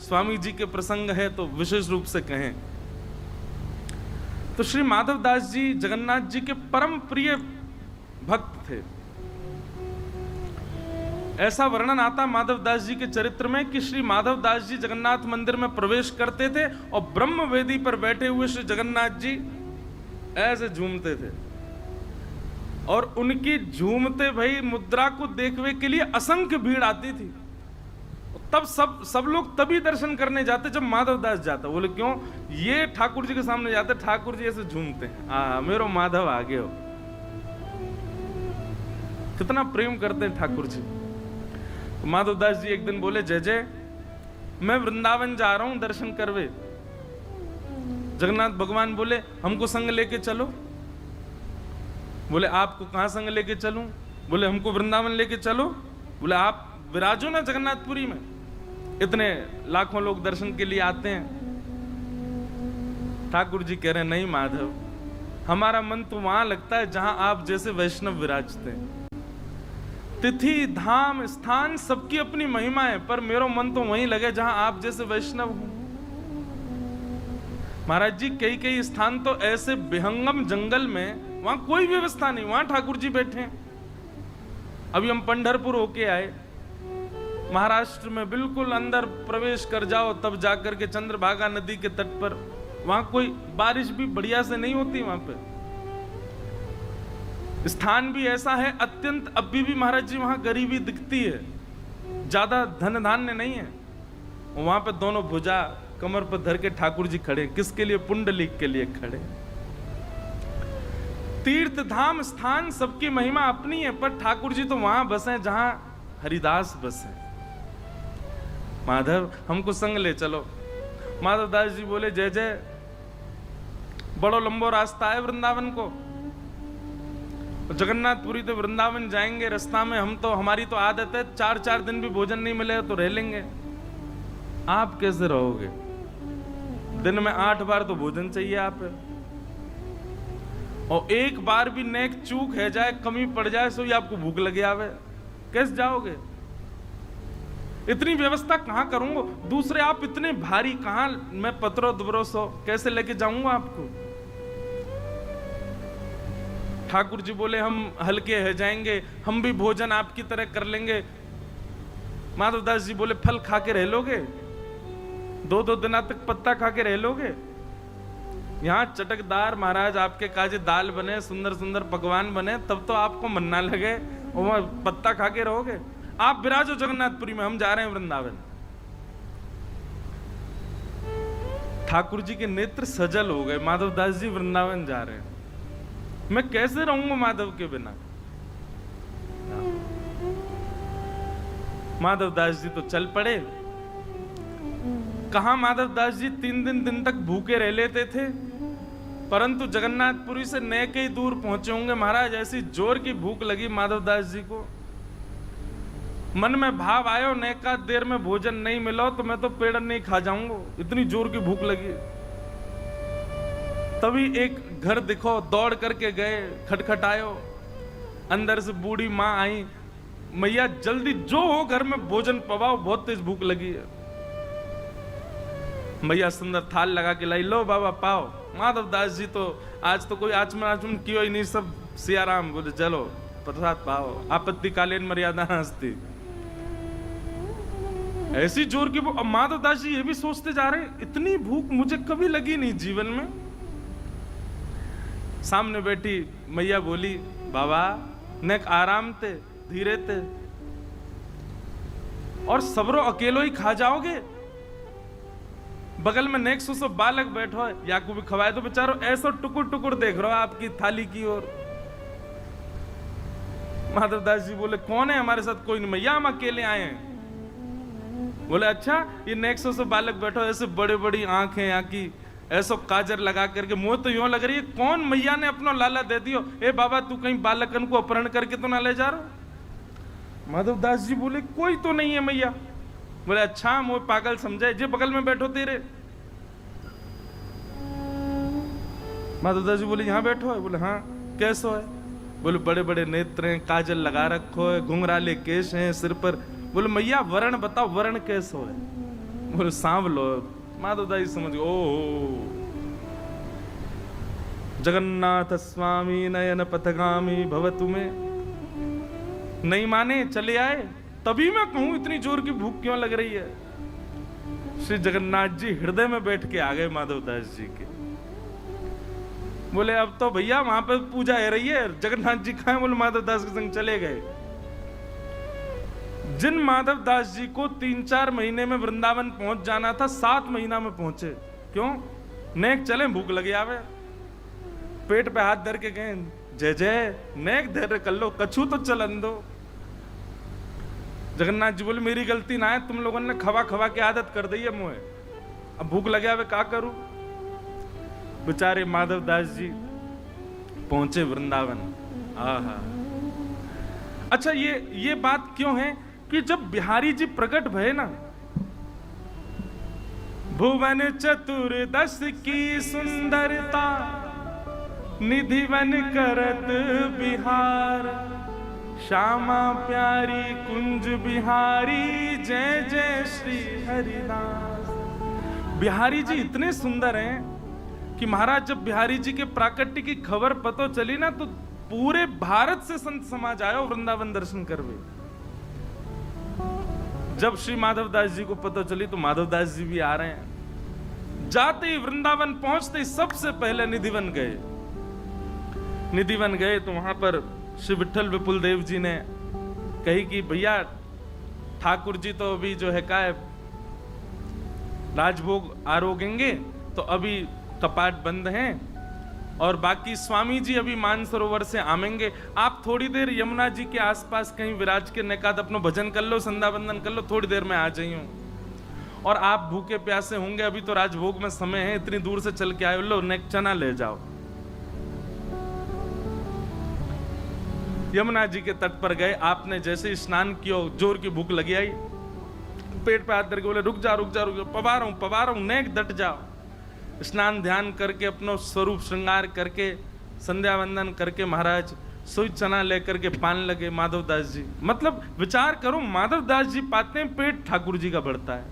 स्वामी जी के प्रसंग है तो विशेष रूप से कहें तो श्री माधवदास जी जगन्नाथ जी के परम प्रिय भक्त थे। ऐसा वर्णन आता माधवदास जी के चरित्र में कि श्री माधवदास जी जगन्नाथ मंदिर में प्रवेश करते थे और ब्रह्म वेदी पर बैठे हुए श्री जगन्नाथ जी ऐसे झूमते थे और उनकी झूमते भई मुद्रा को देखने के लिए असंख्य भीड़ आती थी। तब सब लोग तभी दर्शन करने जाते जब माधवदास जाता। बोले क्यों? ये ठाकुर जी के सामने जाते, ठाकुर जी ऐसे झूमते हैं, मेरो माधव आगे हो। कितना प्रेम करते हैं ठाकुर जी। तो माधवदास जी एक दिन बोले, जय जय मैं वृंदावन जा रहा हूं दर्शन करवे। जगन्नाथ भगवान बोले, हमको संग लेके चलो। बोले, आपको कहां संग लेके चलूं? बोले, हमको वृंदावन लेके चलो। बोले, आप विराजो ना जगन्नाथपुरी में, इतने लाखों लोग दर्शन के लिए आते हैं। ठाकुर जी कह रहे हैं, नहीं माधव, हमारा मन तो वहां लगता है जहां आप जैसे वैष्णव विराजते हैं। तिथि धाम स्थान सबकी अपनी महिमा है, पर मेरा मन तो वहीं लगे जहां आप जैसे वैष्णव हो। महाराज जी, कई कई स्थान तो ऐसे विहंगम जंगल में, वहां कोई व्यवस्था नहीं, वहां ठाकुर जी बैठे हैं। अभी हम पंढरपुर होके आए, महाराष्ट्र में बिल्कुल अंदर प्रवेश कर जाओ तब जाकर के चंद्रभागा नदी के तट पर, वहां कोई बारिश भी बढ़िया से नहीं होती। वहां पे स्थान भी ऐसा है अत्यंत, अभी भी महाराज जी वहां गरीबी दिखती है, ज्यादा धन धान्य नहीं है। वहां पे दोनों भुजा कमर पर धर के ठाकुर जी खड़े, किसके लिए? पुंडलिक के लिए खड़े। तीर्थ धाम स्थान सबकी महिमा अपनी है, पर ठाकुर जी तो वहां बसे जहां हरिदास बसे। माधव, हमको संग ले चलो। माधवदास जी बोले, जय जय, बड़ो लंबो रास्ता है वृंदावन को, जगन्नाथपुरी तो वृंदावन जाएंगे, रास्ता में हमारी तो आदत है 4-4 दिन भी भोजन नहीं मिले तो रह लेंगे। आप कैसे रहोगे? दिन में 8 बार तो भोजन चाहिए आप, और एक बार भी नेक चूक है जाए, कमी पड़ जाए, सो ही आपको भूख लगे आवे, कैसे जाओगे? इतनी व्यवस्था कहां करूंगा? दूसरे आप इतने भारी, कहां मैं पत्रो दुबरो सो कैसे लेके जाऊंगा आपको? ठाकुर जी बोले, हम हल्के है जाएंगे, हम भी भोजन आपकी तरह कर लेंगे। माधवदास जी बोले, फल खा के रह लोगे? 2-2 दिन तक पत्ता खा के रह लोगे? यहाँ चटकदार महाराज आपके काजे दाल बने, सुंदर सुंदर पकवान बने, तब तो आपको मन ना लगे, और पत्ता खा के रहोगे? आप विराजो जगन्नाथपुरी में, हम जा रहे हैं वृंदावन। ठाकुर जी के नेत्र सजल हो गए, माधवदास जी वृंदावन जा रहे हैं, मैं कैसे रहूंगा माधव के बिना? माधवदास जी तो चल पड़े। कहां माधवदास जी 3 दिन तक भूखे रह लेते थे, परंतु जगन्नाथपुरी से नए कई दूर पहुंचे होंगे महाराज। ऐसी जोर की भूख लगी माधवदास जी को, मन में भाव आयो, नेका देर में भोजन नहीं मिला तो मैं तो पेड़ नहीं खा जाऊंगा, इतनी जोर की भूख लगी। तभी एक घर दिखो, दौड़ करके गए, खटखटायो, अंदर से बूढ़ी माँ आई, मैया जल्दी जो हो घर में भोजन पवाओ, बहुत तेज भूख लगी है। मैया सुंदर थाल लगा के लाई, लो बाबा पाओ। माधवदास जी तो आज तो कोई आचमन कियो ही नहीं, सब सियाराम बोले, चलो प्रसाद पाओ, आपत्तिकालीन मर्यादा हंसती। ऐसी जोर की भूख। माधवदास जी ये भी सोचते जा रहे, इतनी भूख मुझे कभी लगी नहीं जीवन में। सामने बैठी मैया बोली, बाबा नेक आराम ते, धीरे ते, और सबरो अकेलो ही खा जाओगे? बगल में नेक सुसो बालक बैठो है, याकू भी खवाए तो बेचारो ऐसा टुकुर टुकुर देख रहा आपकी थाली की ओर। माधवदास जी बोले, कौन है हमारे साथ? कोई नहीं मैया, हम अकेले आए हैं। बोले, अच्छा, ये नेक सुसो बालक बैठो, ऐसे बड़े बड़ी आंखें यहाँ की, ऐसा काजर लगा करके, मुंह तो यूं लग रही है कौन मैया ने अपना लाला दे दियो। ए बाबा, तू कहीं बालकन को अपहरण करके तो ना ले जा रहा? माधवदास जी बोले, कोई तो नहीं है मैया। बोले, अच्छा, मुझे पागल समझे, जे बगल में बैठो तेरे। माधवदास जी बोले, यहाँ बैठो है? बोले, हाँ, कैसो है? बोले, बड़े बड़े नेत्र हैं, काजल लगा रखो है, घुंघराले केश हैं सिर पर। बोले, मैया वर्ण बताओ, वर्ण कैसो है? बोले सांभ लो। माधव दास जी समझ गए, ओ जगन्नाथ स्वामी नयन पथगामी भवतु में। नहीं माने, चले आए। तभी मैं कहूं इतनी जोर की भूख क्यों लग रही है। श्री जगन्नाथ जी हृदय में बैठ के आ गए माधव दास जी के। बोले अब तो भैया वहां पर पूजा हो रही है, जगन्नाथ जी कहां? बोले माधव दास के संग चले गए। जिन माधव दास जी को 3-4 महीने में वृंदावन पहुंच जाना था, 7 महीना में पहुंचे। क्यों? नेक चले, भूख लगे आवे, पेट पे हाथ धर के गए, जय जय नेक धैर्य कर लो, कछू तो चलन दो। जगन्नाथ जी बोले मेरी गलती ना है, तुम लोगों ने खवा खवा की आदत कर दी है मुझे, अब भूख लगे आवे क्या करूं। बेचारे माधव दास जी पहुंचे वृंदावन। आहा, अच्छा ये बात क्यों है कि जब बिहारी जी प्रकट भये ना, भुवन चतुर्दश की सुंदरता निधिवन करत बिहार, श्यामा प्यारी कुंज बिहारी जय जय श्री हरिदास। बिहारी जी इतने सुंदर हैं कि महाराज जब बिहारी जी के प्राकट्य की खबर पता चली ना, तो पूरे भारत से संत समाज आयो वृंदावन दर्शन करवे। जब श्री माधव दास जी को पता चली तो माधव दास जी भी आ रहे हैं। जाते ही वृंदावन पहुंचते ही सबसे पहले निधिवन गए। निधिवन गए तो वहां पर श्री विठल विपुल देव जी ने कही कि भैया ठाकुर जी तो अभी जो है का राजभोग आरोगेंगे, तो अभी कपाट बंद हैं, और बाकी स्वामी जी अभी मानसरोवर से आमेंगे। आप थोड़ी देर यमुना जी के आसपास कहीं विराज के नेकाद अपनो भजन कर लो, संध्या वंदन कर लो, थोड़ी देर में आ जाइयो। और आप भूखे प्यासे होंगे, अभी तो राजभोग में समय है, इतनी दूर से चल के आए, लो नेक चना ले जाओ। यमुना जी के तट पर गए, आपने जैसे ही स्नान किया, जोर की भूख लगी आई, पेट पे हाथ धर के बोले रुक जा, पवा रहा हूं, नेक डट जाओ। स्नान ध्यान करके अपनो स्वरूप श्रृंगार करके संध्या वंदन करके महाराज सोई चना लेकर के पान लगे माधव दास जी। मतलब विचार करो, माधव दास जी पाते हैं, पेट ठाकुर जी का बढ़ता है।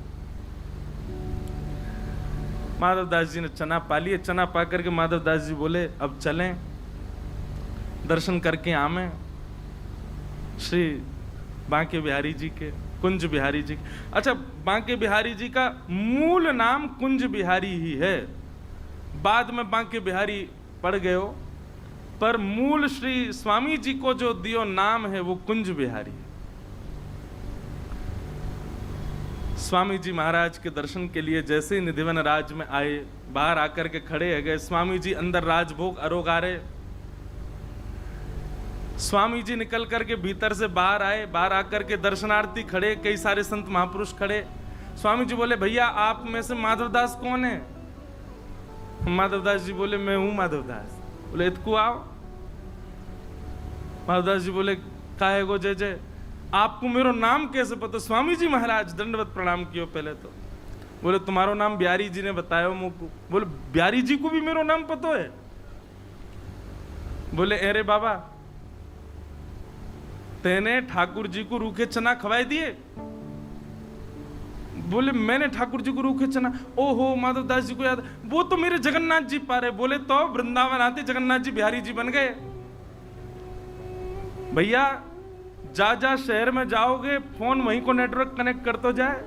माधव दास जी ने चना पा लिए। चना पा करके माधव दास जी बोले अब चलें, दर्शन करके आमें श्री बांके बिहारी जी के, कुंज बिहारी जी। अच्छा, बांके बिहारी जी का मूल नाम कुंज बिहारी ही है, बाद में बांके बिहारी पड़ गए हो, पर मूल श्री स्वामी जी को जो दियो नाम है वो कुंज बिहारी। स्वामी जी महाराज के दर्शन के लिए जैसे ही निधिवन राज में आए, बाहर आकर के खड़े है गए। स्वामी जी अंदर राजभोग अरोगारे। स्वामी जी निकल करके भीतर से बाहर आए, बाहर आकर के दर्शनार्थी खड़े, कई सारे संत महापुरुष खड़े। स्वामी जी बोले भैया आप में से माधवदास कौन है? माधवदास जी बोले मैं हूं माधवदास। बोले इतकू आओ। माधवदास जी बोले काहे गो जय जय, आपको मेरा नाम कैसे पता? स्वामी जी महाराज दंडवत प्रणाम कियो पहले तो। बोले तुम्हारो नाम बिहारी जी ने बताया मुझको। बोले बिहारी जी को भी मेरा नाम पता है? बोले अरे बाबा तेने ठाकुर जी को रूखे चना खवाए दिए? बोले मैंने ठाकुर जी को रूखे चना? ओहो माधवदास जी को याद, वो तो मेरे जगन्नाथ जी पा रहे। बोले तो वृंदावन आते जगन्नाथ जी बिहारी जी बन गए। भैया जा जा शहर में जाओगे, फोन वहीं को नेटवर्क कनेक्ट कर तो जाए।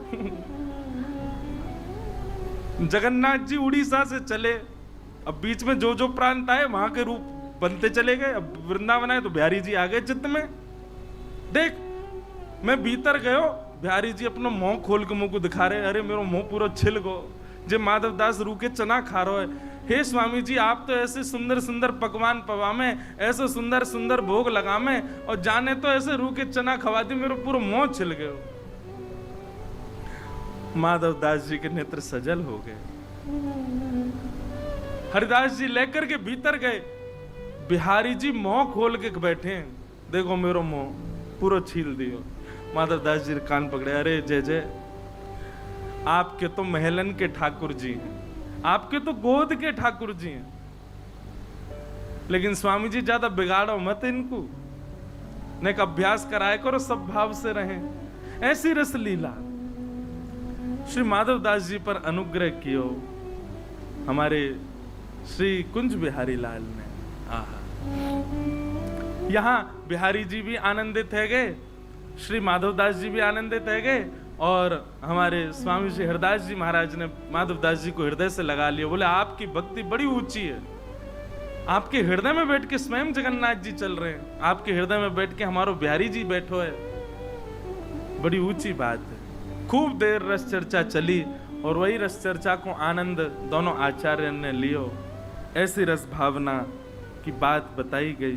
जगन्नाथ जी उड़ीसा से चले, अब बीच में जो जो प्रांत आए वहां के रूप बनते चले गए। अब वृंदावन आए तो बिहारी जी आ गए चित्त में। देख मैं भीतर गयो, बिहारी जी अपना मुंह खोल के मुंह को दिखा रहे, अरे मेरा मुंह पूरा छिल गो, जे माधवदास रूके चना खा रहा है। हे स्वामी जी आप तो ऐसे सुंदर सुंदर पकवान पवामे, ऐसे सुंदर सुंदर भोग लगामे, और जाने तो ऐसे रूके चना खवा दी, मेरा पूरा मुंह छिल गयो। माधवदास जी के नेत्र सजल हो गए। हरिदास जी लेकर के भीतर गए, बिहारी जी मुंह खोल के बैठे, देखो मेरा मुंह पूरा छील दियो। माधवदास जी कान पकड़े, अरे जय जय आपके तो महलन के ठाकुर जी हैं, आपके तो गोद के ठाकुर जी हैं, लेकिन स्वामी जी ज्यादा बिगाड़ो मत इनको, नेक अभ्यास कराए करो, सब भाव से रहें। ऐसी रस लीला श्री माधव दास जी पर अनुग्रह कियो हमारे श्री कुंज बिहारी लाल ने। आहा, यहाँ बिहारी जी भी आनंदित है गए, श्री माधवदास जी भी आनंदित है गए, और हमारे स्वामी श्री हरदास जी महाराज ने माधवदास जी को हृदय से लगा लिया। बोले आपकी भक्ति बड़ी ऊंची है, आपके हृदय में बैठ के स्वयं जगन्नाथ जी चल रहे हैं, आपके हृदय में बैठ के हमारो बिहारी जी बैठो है, बड़ी ऊंची बात है। खूब देर रस चर्चा चली और वही रस चर्चा को आनंद दोनों आचार्य ने लियो। ऐसी रस भावना की बात बताई गई।